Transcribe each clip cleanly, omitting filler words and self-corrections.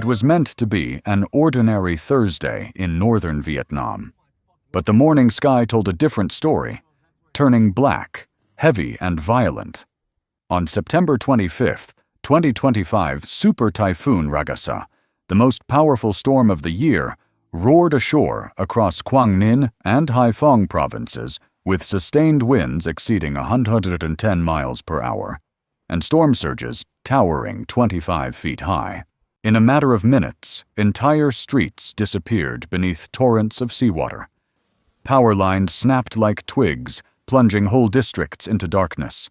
It was meant to be an ordinary Thursday in northern Vietnam. But the morning sky told a different story, turning black, heavy, and violent. On September 25, 2025, Super Typhoon Ragasa, the most powerful storm of the year, roared ashore across Quang Ninh and Hai Phong provinces with sustained winds exceeding 110 miles per hour and storm surges towering 25 feet high. In a matter of minutes, entire streets disappeared beneath torrents of seawater. Power lines snapped like twigs, plunging whole districts into darkness.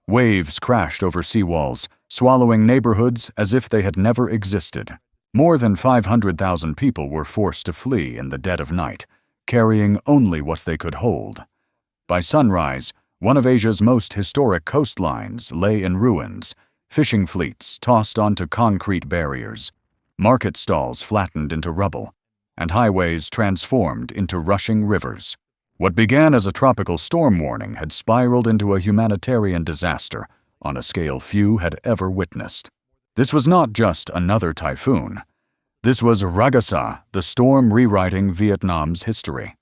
Waves crashed over seawalls, swallowing neighborhoods as if they had never existed. More than 500,000 people were forced to flee in the dead of night, carrying only what they could hold. By sunrise, one of Asia's most historic coastlines lay in ruins, fishing fleets tossed onto concrete barriers, market stalls flattened into rubble, and highways transformed into rushing rivers. What began as a tropical storm warning had spiraled into a humanitarian disaster on a scale few had ever witnessed. This was not just another typhoon. This was Ragasa, the storm rewriting Vietnam's history.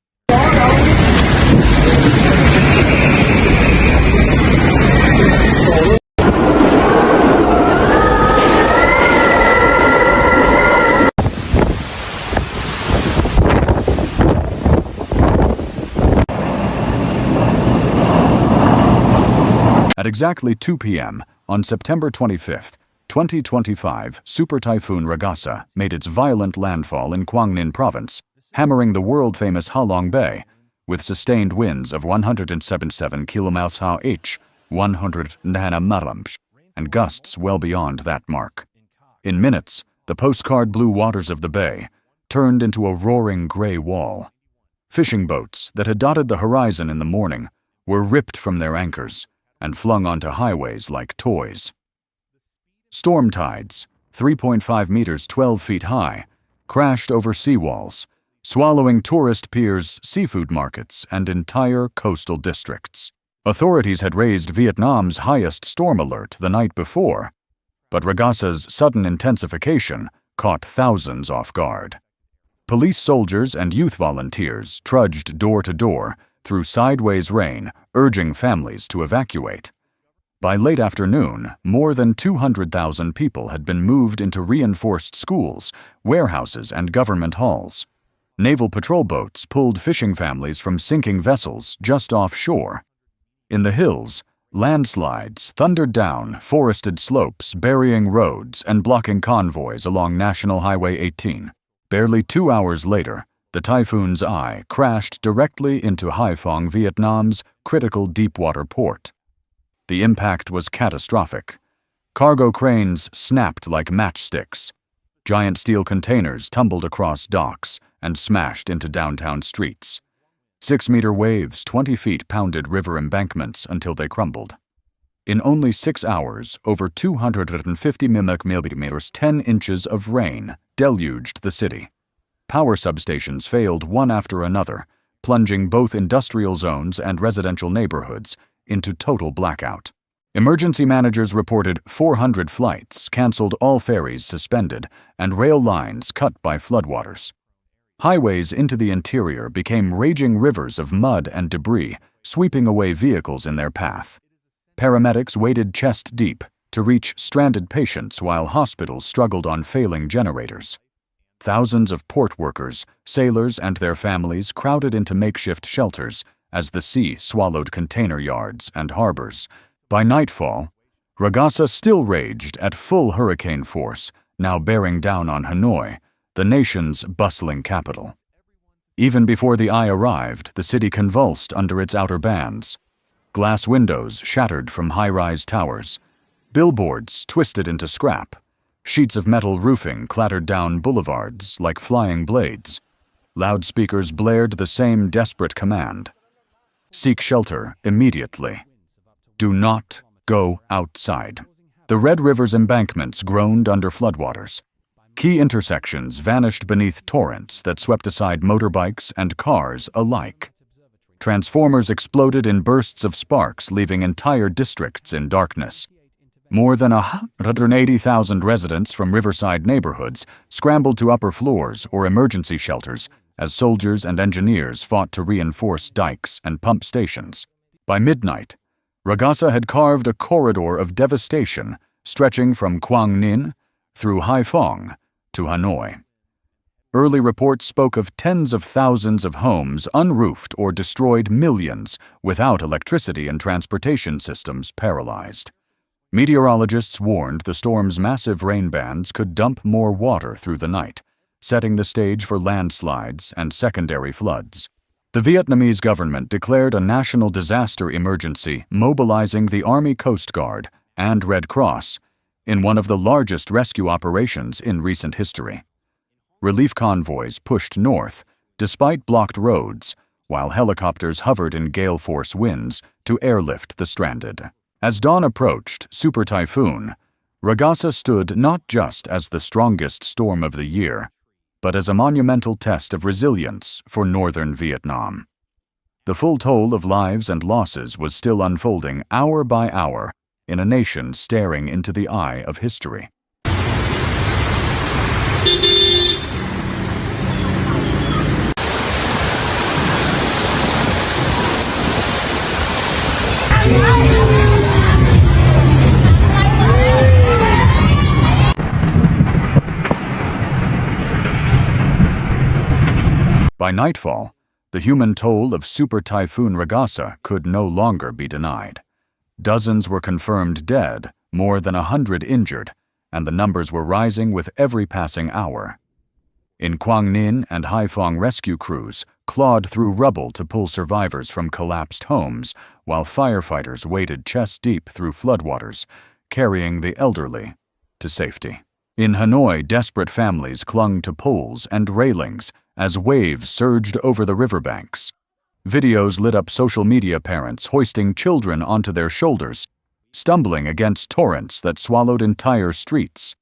At exactly 2 p.m. on September 25, 2025, Super Typhoon Ragasa made its violent landfall in Quang Ninh province, hammering the world-famous Ha Long Bay with sustained winds of 177 km/h, 100 mph, and gusts well beyond that mark. In minutes, the postcard blue waters of the bay turned into a roaring gray wall. Fishing boats that had dotted the horizon in the morning were ripped from their anchors and flung onto highways like toys. Storm tides, 3.5 meters 12 feet high, crashed over seawalls, swallowing tourist piers, seafood markets, and entire coastal districts. Authorities had raised Vietnam's highest storm alert the night before, but Ragasa's sudden intensification caught thousands off guard. Police soldiers and youth volunteers trudged door to door through sideways rain, urging families to evacuate. By late afternoon, more than 200,000 people had been moved into reinforced schools, warehouses, and government halls. Naval patrol boats pulled fishing families from sinking vessels just offshore. In the hills, landslides thundered down forested slopes, burying roads and blocking convoys along National Highway 18. Barely 2 hours later, the typhoon's eye crashed directly into Hai Phong, Vietnam's critical deepwater port. The impact was catastrophic. Cargo cranes snapped like matchsticks. Giant steel containers tumbled across docks and smashed into downtown streets. 6-meter waves 20 feet pounded river embankments until they crumbled. In only 6 hours, over 250 millimeters, 10 inches of rain, deluged the city. Power substations failed one after another, plunging both industrial zones and residential neighborhoods into total blackout. Emergency managers reported 400 flights canceled, all ferries suspended, and rail lines cut by floodwaters. Highways into the interior became raging rivers of mud and debris, sweeping away vehicles in their path. Paramedics waded chest deep to reach stranded patients while hospitals struggled on failing generators. Thousands of port workers, sailors, and their families crowded into makeshift shelters as the sea swallowed container yards and harbors. By nightfall, Ragasa still raged at full hurricane force, now bearing down on Hanoi, the nation's bustling capital. Even before the eye arrived, the city convulsed under its outer bands. Glass windows shattered from high-rise towers. Billboards twisted into scrap. Sheets of metal roofing clattered down boulevards like flying blades. Loudspeakers blared the same desperate command: seek shelter immediately. Do not go outside. The Red River's embankments groaned under floodwaters. Key intersections vanished beneath torrents that swept aside motorbikes and cars alike. Transformers exploded in bursts of sparks, leaving entire districts in darkness. More than 180,000 residents from riverside neighborhoods scrambled to upper floors or emergency shelters as soldiers and engineers fought to reinforce dikes and pump stations. By midnight, Ragasa had carved a corridor of devastation stretching from Quang Ninh through Haiphong to Hanoi. Early reports spoke of tens of thousands of homes unroofed or destroyed, millions without electricity and transportation systems paralyzed. Meteorologists warned the storm's massive rain bands could dump more water through the night, setting the stage for landslides and secondary floods. The Vietnamese government declared a national disaster emergency, mobilizing the Army Coast Guard and Red Cross in one of the largest rescue operations in recent history. Relief convoys pushed north, despite blocked roads, while helicopters hovered in gale-force winds to airlift the stranded. As dawn approached Super Typhoon, Ragasa stood not just as the strongest storm of the year, but as a monumental test of resilience for northern Vietnam. The full toll of lives and losses was still unfolding hour by hour in a nation staring into the eye of history. By nightfall, the human toll of Super Typhoon Ragasa could no longer be denied. Dozens were confirmed dead, more than 100 injured, and the numbers were rising with every passing hour. In Quang Ninh and Haiphong, rescue crews clawed through rubble to pull survivors from collapsed homes, while firefighters waded chest-deep through floodwaters, carrying the elderly to safety. In Hanoi, desperate families clung to poles and railings as waves surged over the riverbanks. Videos lit up social media, parents hoisting children onto their shoulders, stumbling against torrents that swallowed entire streets.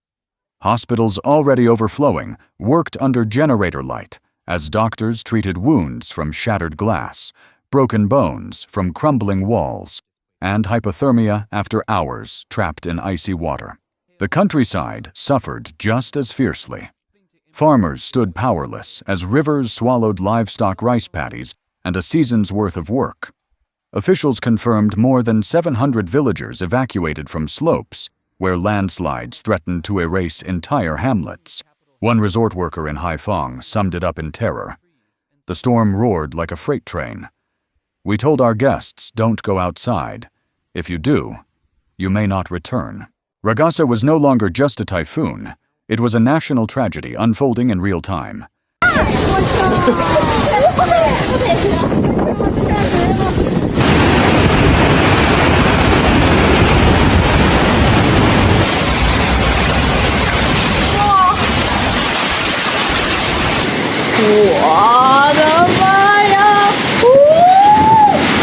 Hospitals already overflowing worked under generator light as doctors treated wounds from shattered glass, broken bones from crumbling walls, and hypothermia after hours trapped in icy water. The countryside suffered just as fiercely. Farmers stood powerless as rivers swallowed livestock rice paddies and a season's worth of work. Officials confirmed more than 700 villagers evacuated from slopes where landslides threatened to erase entire hamlets. One resort worker in Haiphong summed it up in terror. The storm roared like a freight train. "We told our guests, don't go outside. If you do, you may not return." Ragasa was no longer just a typhoon. It was a national tragedy unfolding in real time.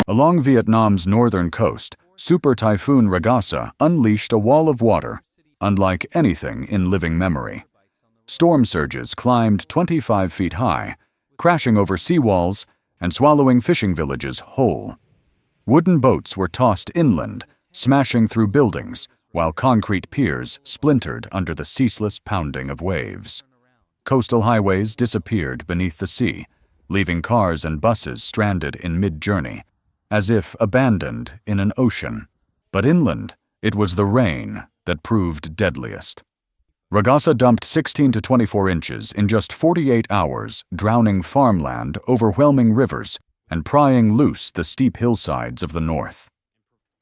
Along Vietnam's northern coast, Super Typhoon Ragasa unleashed a wall of water unlike anything in living memory. Storm surges climbed 25 feet high, crashing over seawalls and swallowing fishing villages whole. Wooden boats were tossed inland, smashing through buildings, while concrete piers splintered under the ceaseless pounding of waves. Coastal highways disappeared beneath the sea, leaving cars and buses stranded in mid-journey, as if abandoned in an ocean. But inland, it was the rain that proved deadliest. Ragasa dumped 16 to 24 inches in just 48 hours, drowning farmland, overwhelming rivers, and prying loose the steep hillsides of the north.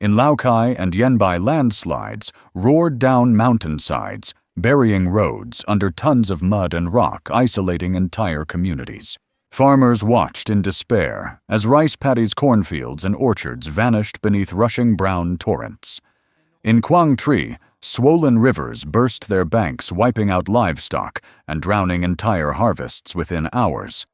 In Lao Cai and Yenbai, landslides roared down mountainsides, burying roads under tons of mud and rock, isolating entire communities. Farmers watched in despair as rice paddies, cornfields, and orchards vanished beneath rushing brown torrents. In Quang Tri, swollen rivers burst their banks, wiping out livestock and drowning entire harvests within hours.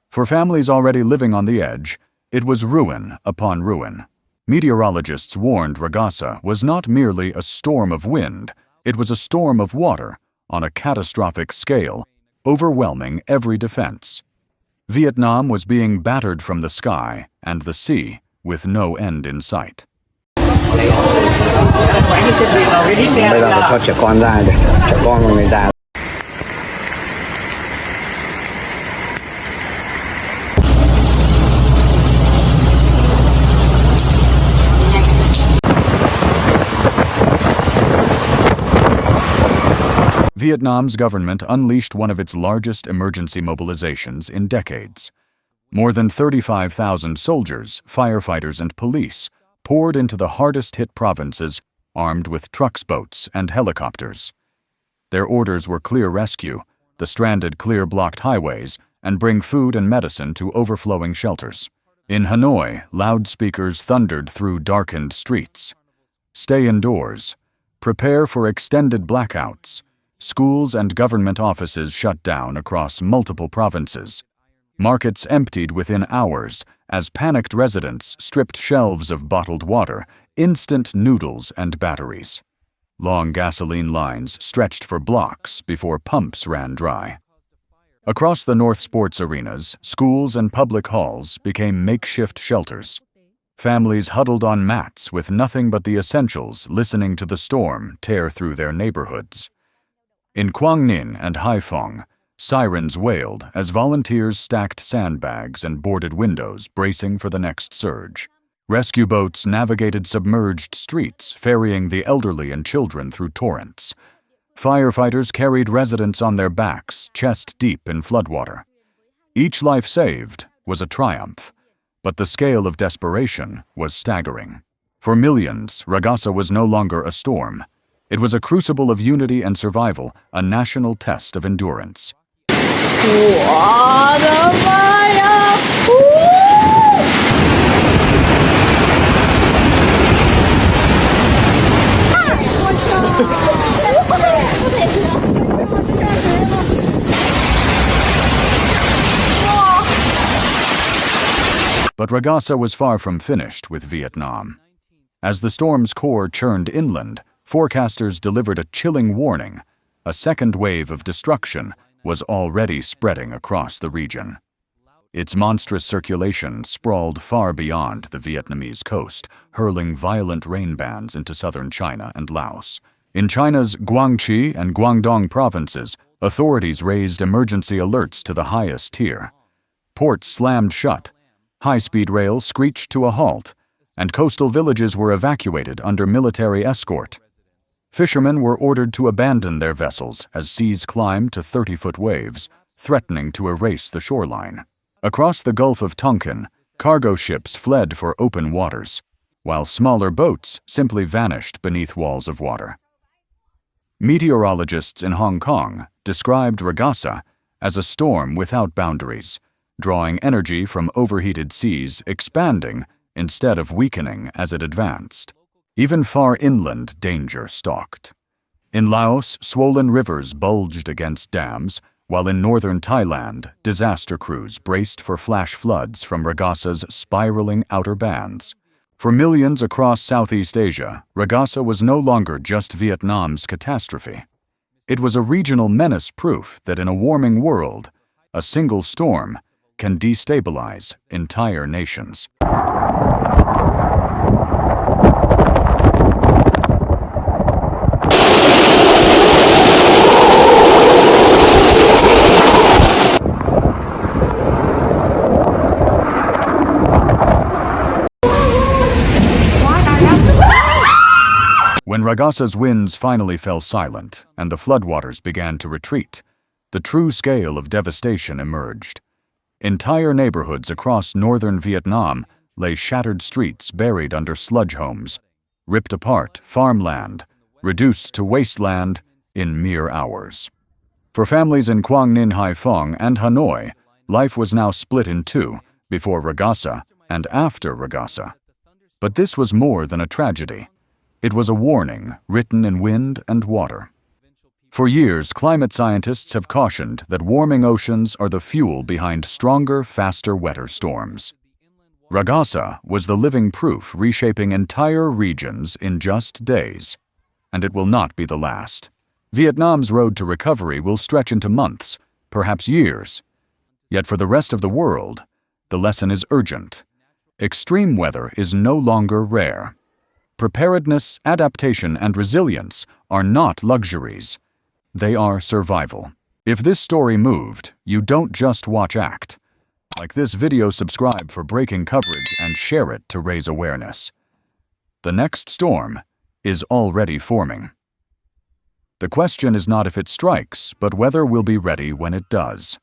For families already living on the edge, it was ruin upon ruin. Meteorologists warned Ragasa was not merely a storm of wind, it was a storm of water on a catastrophic scale, overwhelming every defense. Vietnam was being battered from the sky and the sea with no end in sight. Bây giờ phải cho trẻ con ra được, trẻ con và người già. Vietnam's government unleashed one of its largest emergency mobilizations in decades. More than 35,000 soldiers, firefighters, and police poured into the hardest-hit provinces armed with trucks, boats, and helicopters. Their orders were clear rescue, the stranded clear blocked highways, and bring food and medicine to overflowing shelters. In Hanoi, loudspeakers thundered through darkened streets. Stay indoors. Prepare for extended blackouts. Schools and government offices shut down across multiple provinces. Markets emptied within hours as panicked residents stripped shelves of bottled water, instant noodles, and batteries. Long gasoline lines stretched for blocks before pumps ran dry. Across the North sports arenas, schools and public halls became makeshift shelters. Families huddled on mats with nothing but the essentials, listening to the storm tear through their neighborhoods. In Quang Ninh and Haiphong, sirens wailed as volunteers stacked sandbags and boarded windows, bracing for the next surge. Rescue boats navigated submerged streets, ferrying the elderly and children through torrents. Firefighters carried residents on their backs, chest deep in floodwater. Each life saved was a triumph, but the scale of desperation was staggering. For millions, Ragasa was no longer a storm. It was a crucible of unity and survival, a national test of endurance. But Ragasa was far from finished with Vietnam. As the storm's core churned inland, forecasters delivered a chilling warning. A second wave of destruction was already spreading across the region. Its monstrous circulation sprawled far beyond the Vietnamese coast, hurling violent rain bands into southern China and Laos. In China's Guangxi and Guangdong provinces, authorities raised emergency alerts to the highest tier. Ports slammed shut, high-speed rail screeched to a halt, and coastal villages were evacuated under military escort. Fishermen were ordered to abandon their vessels as seas climbed to 30-foot waves, threatening to erase the shoreline. Across the Gulf of Tonkin, cargo ships fled for open waters, while smaller boats simply vanished beneath walls of water. Meteorologists in Hong Kong described Ragasa as a storm without boundaries, drawing energy from overheated seas, expanding instead of weakening as it advanced. Even far inland, danger stalked. In Laos, swollen rivers bulged against dams, while in northern Thailand, disaster crews braced for flash floods from Ragasa's spiraling outer bands. For millions across Southeast Asia, Ragasa was no longer just Vietnam's catastrophe. It was a regional menace, proof that in a warming world, a single storm can destabilize entire nations. When Ragasa's winds finally fell silent and the floodwaters began to retreat, the true scale of devastation emerged. Entire neighborhoods across northern Vietnam lay shattered streets buried under sludge homes, ripped apart farmland, reduced to wasteland in mere hours. For families in Quang Ninh, Haiphong, and Hanoi, life was now split in two, before Ragasa and after Ragasa. But this was more than a tragedy. It was a warning written in wind and water. For years, climate scientists have cautioned that warming oceans are the fuel behind stronger, faster, wetter storms. Ragasa was the living proof, reshaping entire regions in just days. And it will not be the last. Vietnam's road to recovery will stretch into months, perhaps years. Yet for the rest of the world, the lesson is urgent. Extreme weather is no longer rare. Preparedness, adaptation, and resilience are not luxuries. They are survival. If this story moved, you don't just watch act. Like this video, subscribe for breaking coverage and share it to raise awareness. The next storm is already forming. The question is not if it strikes, but whether we'll be ready when it does.